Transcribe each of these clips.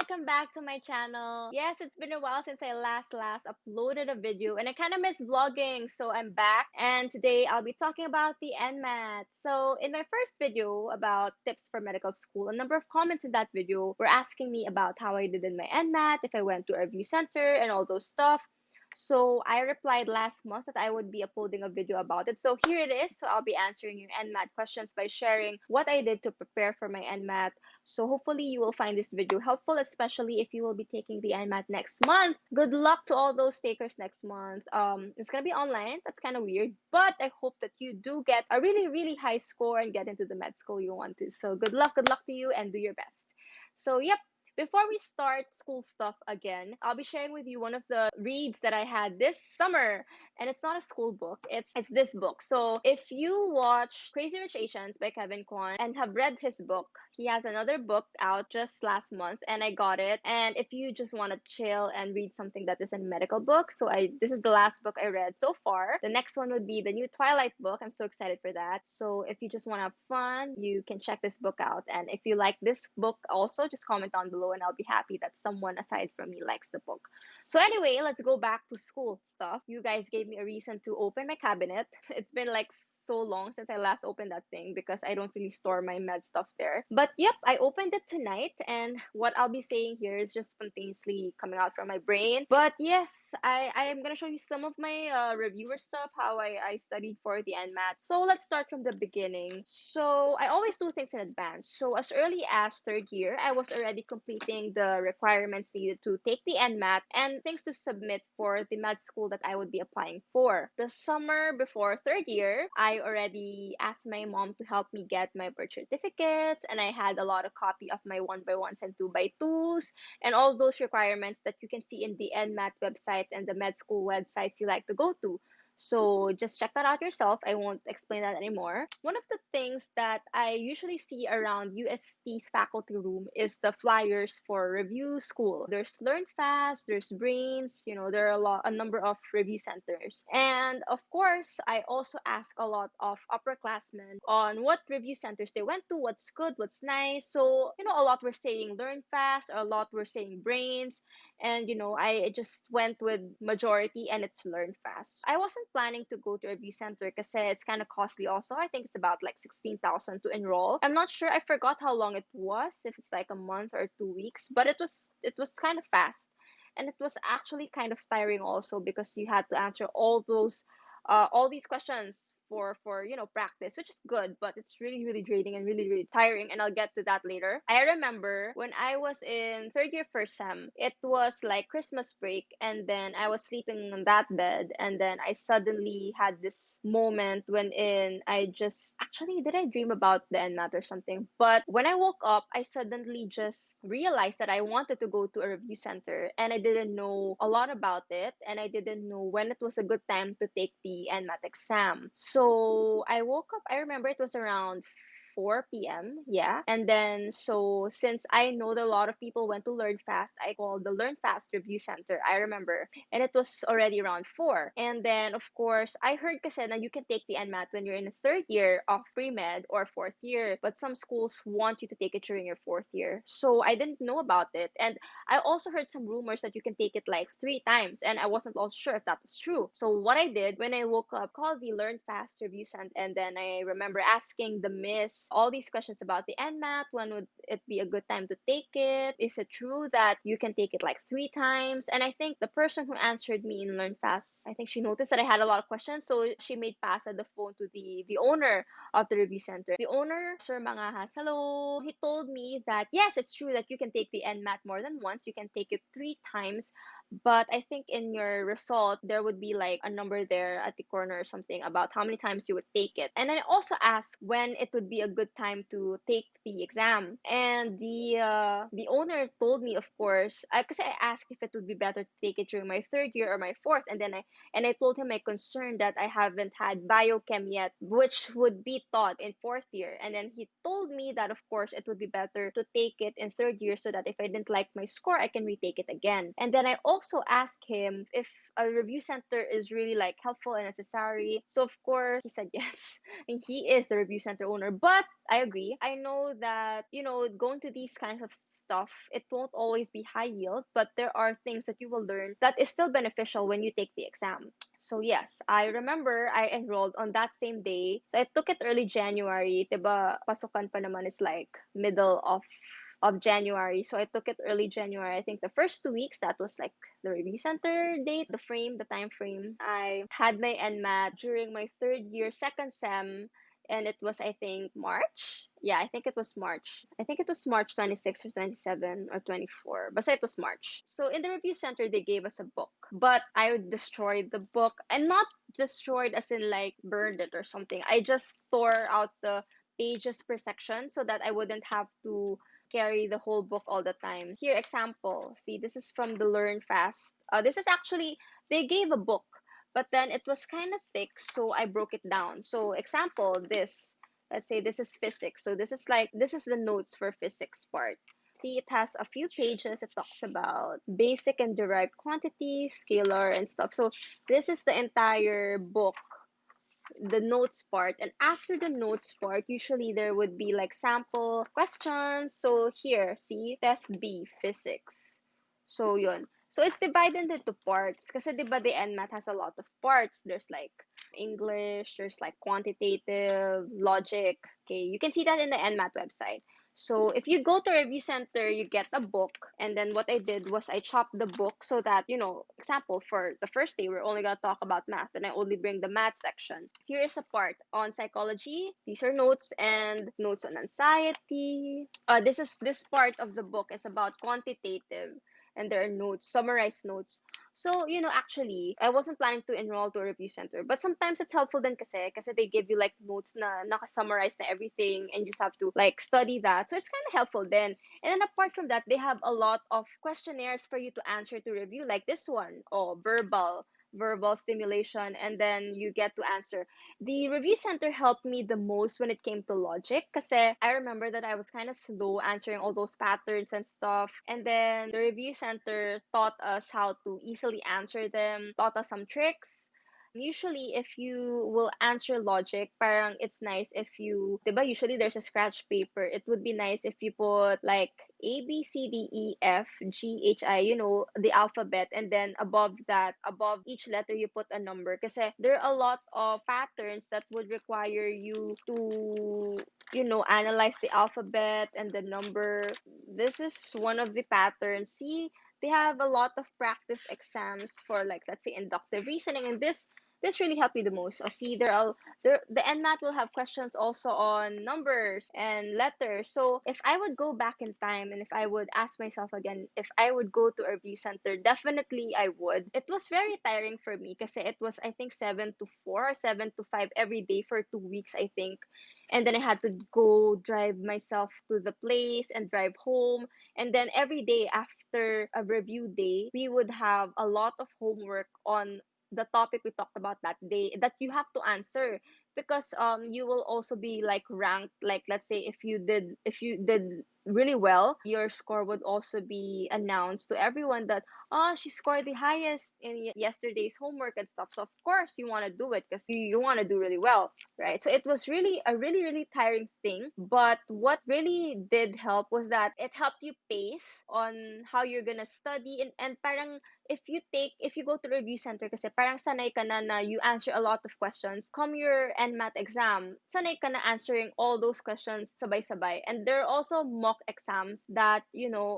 welcome back to my channel. Yes, it's been a while since I last uploaded a video and I kind of miss vlogging, so I'm back and today I'll be talking about the NMAT. So in my first video about tips for medical school, a number of comments in that video were asking me about how I did in my NMAT, if I went to a review center and all those stuff. So I replied last month that I would be uploading a video about it. So here it is. So I'll be answering your NMAT questions by sharing what I did to prepare for my NMAT. So hopefully you will find this video helpful, especially if you will be taking the NMAT next month. Good luck to all those takers next month. It's gonna be online. That's kind of weird, but I hope that you do get a really high score and get into the med school you want to. So good luck to you, and do your best. So yep, before we start school stuff again, I'll be sharing with you one of the reads that I had this summer. And it's not a school book, it's this book. So if you watch Crazy Rich Asians by Kevin Kwan and have read his book, he has another book out just last month and I got it. And if you just want to chill and read something that is a medical book, so this is the last book I read so far. The next one would be the new Twilight book. I'm so excited for that. So if you just want to have fun, you can check this book out. And if you like this book also, just comment down below and I'll be happy that someone aside from me likes the book. So anyway, let's go back to school stuff. You guys gave me a reason to open my cabinet. It's been like so long since I last opened that thing because I don't really store my med stuff there. But yep, I opened it tonight and what I'll be saying here is just spontaneously coming out from my brain. But yes, I am gonna show you some of my reviewer stuff, how I studied for the NMAT. So let's start from the beginning. So I always do things in advance. So as early as third year, I was already completing the requirements needed to take the NMAT and things to submit for the med school that I would be applying for. The summer before third year, I already asked my mom to help me get my birth certificates, and I had a lot of copy of my 1x1s and 2x2s and all those requirements that you can see in the NMAT website and the med school websites you like to go to. So just check that out yourself. I won't explain that anymore. One of the things that I usually see around UST's faculty room is the flyers for review school. There's Learn Fast, there's Brains, there are a number of review centers. And of course, I also ask a lot of upperclassmen on what review centers they went to, what's good, what's nice. So, a lot were saying Learn Fast, a lot were saying Brains, and I just went with majority and it's Learn Fast. I wasn't planning to go to a review center because it's kind of costly also. I think it's about like 16,000 to enroll. I'm not sure, I forgot how long it was, if it's like a month or 2 weeks, but it was kind of fast. And it was actually kind of tiring also because you had to answer all these questions for practice, which is good, but it's really draining and really tiring, and I'll get to that later. I remember when I was in third year first sem, it was like Christmas break, and then I was sleeping on that bed, and then I suddenly had this moment when I just actually, did I dream about the NMAT or something? But when I woke up, I suddenly just realized that I wanted to go to a review center and I didn't know a lot about it, and I didn't know when it was a good time to take the NMAT exam. So I woke up, I remember it was around 4 p.m. Yeah. And then, so since I know that a lot of people went to Learn Fast, I called the Learn Fast Review Center, I remember. And it was already around 4. And then, of course, I heard kasi na you can take the NMAT when you're in the third year of pre-med or fourth year. But some schools want you to take it during your fourth year. So I didn't know about it. And I also heard some rumors that you can take it like 3 times. And I wasn't also sure if that was true. So what I did when I woke up, called the Learn Fast Review Center. And then I remember asking the miss all these questions about the NMAT. When would it be a good time to take it? Is it true that you can take it like 3 times? And I think the person who answered me in Learn Fast, I think she noticed that I had a lot of questions, so she made pass at the phone to the owner of the review center. The owner, Sir Mangahas, hello. He told me that yes, it's true that you can take the NMAT more than once. You can take it 3 times, but I think in your result there would be like a number there at the corner or something about how many times you would take it. And I also asked when it would be a good time to take the exam, and the owner told me, of course, because I asked if it would be better to take it during my third year or my fourth, and then I told him my concern that I haven't had biochem yet, which would be taught in fourth year. And then he told me that of course it would be better to take it in third year so that if I didn't like my score, I can retake it again. And then I also asked him if a review center is really like helpful and necessary. So of course he said yes, and he is the review center owner. But But I agree. I know that, going to these kinds of stuff, it won't always be high yield, but there are things that you will learn that is still beneficial when you take the exam. So yes, I remember I enrolled on that same day. So I took it early January. 'Diba, pasukan pa naman is like middle of January. So I took it early January. I think the first 2 weeks, that was like the review center date, the time frame. I had my NMAT during my third year, second sem, and it was, I think, March. Yeah, I think it was March. I think it was March 26 or 27 or 24. But it was March. So in the review center, they gave us a book. But I destroyed the book. And not destroyed as in like burned it or something. I just tore out the pages per section so that I wouldn't have to carry the whole book all the time. Here, example. See, this is from the Learn Fast. This is actually, they gave a book, but then it was kind of thick, so I broke it down. So, example, this. Let's say this is physics. So, this is the notes for physics part. See, it has a few pages. It talks about basic and derived quantity, scalar, and stuff. So, this is the entire book, the notes part, and after the notes part usually there would be like sample questions. So here, see, test B, physics. So yun, so it's divided into parts kasi 'di ba the NMAT has a lot of parts. There's like English, there's like quantitative, logic. Okay, you can see that in the NMAT website. So if you go to review center, you get a book, and then what I did was I chopped the book so that, example, for the first day we're only gonna talk about math, and I only bring the math section. Here is a part on psychology. These are notes and notes on anxiety. This part of the book is about quantitative, and there are notes, summarized notes. So, actually, I wasn't planning to enroll to a review center. But sometimes it's helpful din kasi they give you like notes na naka-summarize na everything and you just have to like study that. So it's kind of helpful then. And then apart from that, they have a lot of questionnaires for you to answer to review, like this one. Oh, verbal stimulation, and then you get to answer. The review center helped me the most when it came to logic kasi I remember that I was kind of slow answering all those patterns and stuff. And then the review center taught us how to easily answer them, taught us some tricks. Usually, if you will answer logic, parang it's nice if you, diba, usually there's a scratch paper. It would be nice if you put like A, B, C, D, E, F, G, H, I, the alphabet, and then above that, above each letter, you put a number. Kasi there are a lot of patterns that would require you to, analyze the alphabet and the number. This is one of the patterns. See, they have a lot of practice exams for like, let's say, inductive reasoning, and this really helped me the most. See, the NMAT will have questions also on numbers and letters. So if I would go back in time and if I would ask myself again if I would go to a review center, definitely I would. It was very tiring for me because it was, I think, 7 to 4 or 7 to 5 every day for 2 weeks, I think. And then I had to go drive myself to the place and drive home. And then every day after a review day, we would have a lot of homework on the topic we talked about that day that you have to answer, because you will also be like ranked, like let's say if you did really well, your score would also be announced to everyone that, oh, she scored the highest in yesterday's homework and stuff. So of course you want to do it because you want to do really well, right? So it was really a really really tiring thing, but what really did help was that it helped you pace on how you're gonna study, and parang if you go to review center kasi parang sanay ka na you answer a lot of questions. Come your NMAT exam, sanay ka na answering all those questions sabay-sabay. And there are also mock exams that,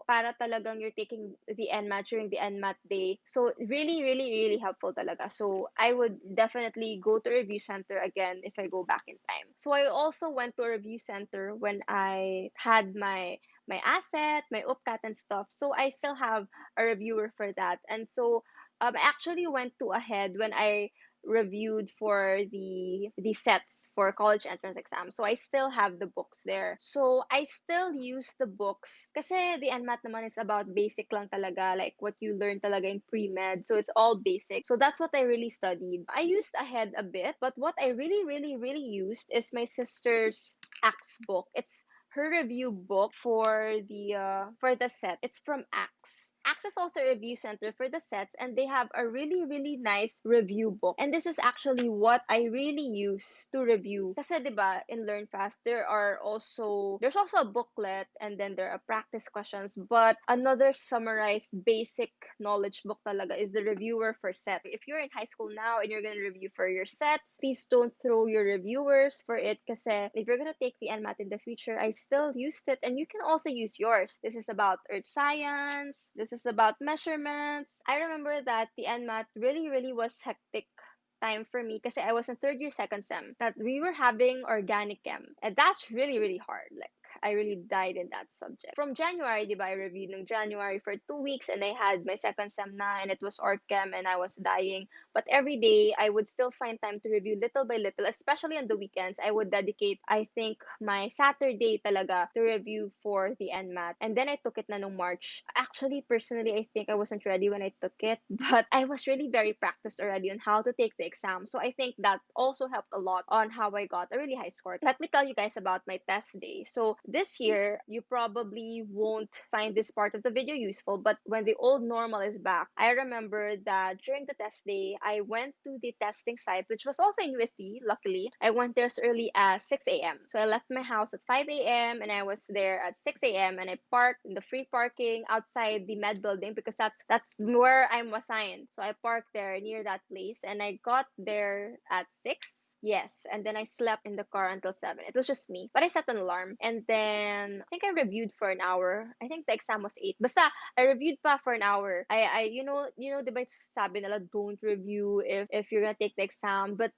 para talagang you're taking the NMAT during the NMAT day. So really, really, really helpful talaga. So I would definitely go to review center again if I go back in time. So I also went to a review center when I had my asset, my UPCAT and stuff. So I still have a reviewer for that. And so I actually went to ahead when I reviewed for the sets for college entrance exam. So I still have the books there. So I still use the books kasi the NMAT naman is about basic lang talaga, like what you learn talaga in pre-med. So it's all basic. So that's what I really studied. I used ahead a bit, but what I really, really, really used is my sister's ACTS book. It's her review book for the set. It's from Axe. Access also a review center for the sets, and they have a really, really nice review book. And this is actually what I really use to review. Kasi 'di ba, in Learn Fast, there's also a booklet, and then there are practice questions. But another summarized basic knowledge book talaga is the reviewer for set. If you're in high school now and you're gonna review for your sets, please don't throw your reviewers for it, kasi if you're gonna take the NMAT in the future, I still used it, and you can also use yours. This is about earth science. This is about measurements. I remember that the NMAT really, really was hectic time for me kasi I was in third year second sem that we were having organic chem, and that's really, really hard. Like, I really died in that subject. From January, di ba, I reviewed in January for 2 weeks, and I had my second sem na, and it was org chem, and I was dying. But every day, I would still find time to review little by little, especially on the weekends. I would dedicate, I think, my Saturday talaga to review for the NMAT. And then I took it na nung March. Actually, personally, I think I wasn't ready when I took it, but I was really very practiced already on how to take the exam. So I think that also helped a lot on how I got a really high score. Let me tell you guys about my test day. So this year, you probably won't find this part of the video useful, but when the old normal is back, I remember that during the test day, I went to the testing site, which was also in USD, luckily. I went there as early as 6 a.m. So I left my house at 5 a.m. and I was there at 6 a.m. and I parked in the free parking outside the med building because that's where I'm assigned. So I parked there near that place, and I got there at 6. Yes, and then I slept in the car until 7. It was just me. But I set an alarm. And then I think I reviewed for an hour. I think the exam was 8. Basta, I reviewed pa for an hour. Diba sabi nila, don't review if you're gonna take the exam. But,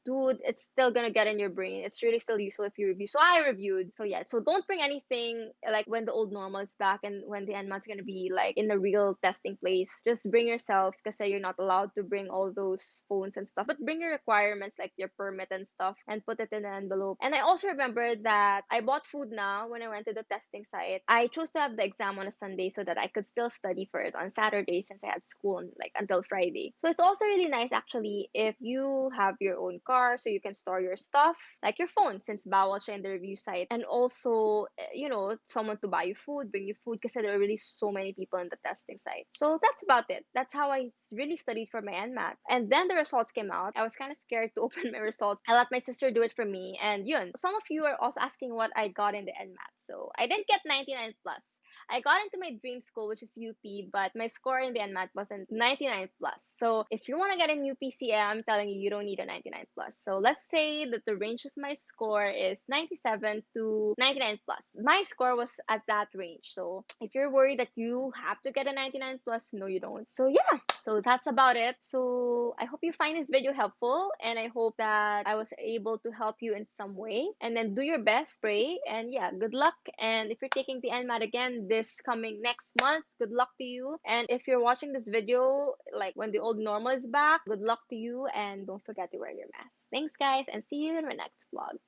dude, it's still gonna get in your brain. It's really still useful if you review. So I reviewed. So yeah, so don't bring anything like when the old normal is back and when the NMAT's gonna be like in the real testing place. Just bring yourself because you're not allowed to bring all those phones and stuff. But bring your requirements like your permit and stuff and put it in an envelope. And I also remember that I bought food now when I went to the testing site. I chose to have the exam on a Sunday so that I could still study for it on Saturday since I had school like until Friday. So it's also really nice actually if you have your own car so you can store your stuff like your phone since bawal siya in the review site, and also someone to buy you food, bring you food because there are really so many people in the testing site. So that's about it. That's how I really studied for my NMAT. And then the results came out. I was kind of scared to open my results. I let my sister do it for me, and yun, some of you are also asking what I got in the NMAT. So I didn't get 99 plus. I got into my dream school, which is UP, but my score in the NMAT wasn't 99 plus. So if you want to get a new PCM, I'm telling you, you don't need a 99 plus. So let's say that the range of my score is 97 to 99 plus. My score was at that range. So if you're worried that you have to get a 99 plus, no, you don't. So yeah, so that's about it. So I hope you find this video helpful, and I hope that I was able to help you in some way. And then do your best, pray, and yeah, good luck. And if you're taking the NMAT again this coming next month, good luck to you. And if you're watching this video like when the old normal is back, good luck to you, and don't forget to wear your mask. Thanks guys, and see you in my next vlog.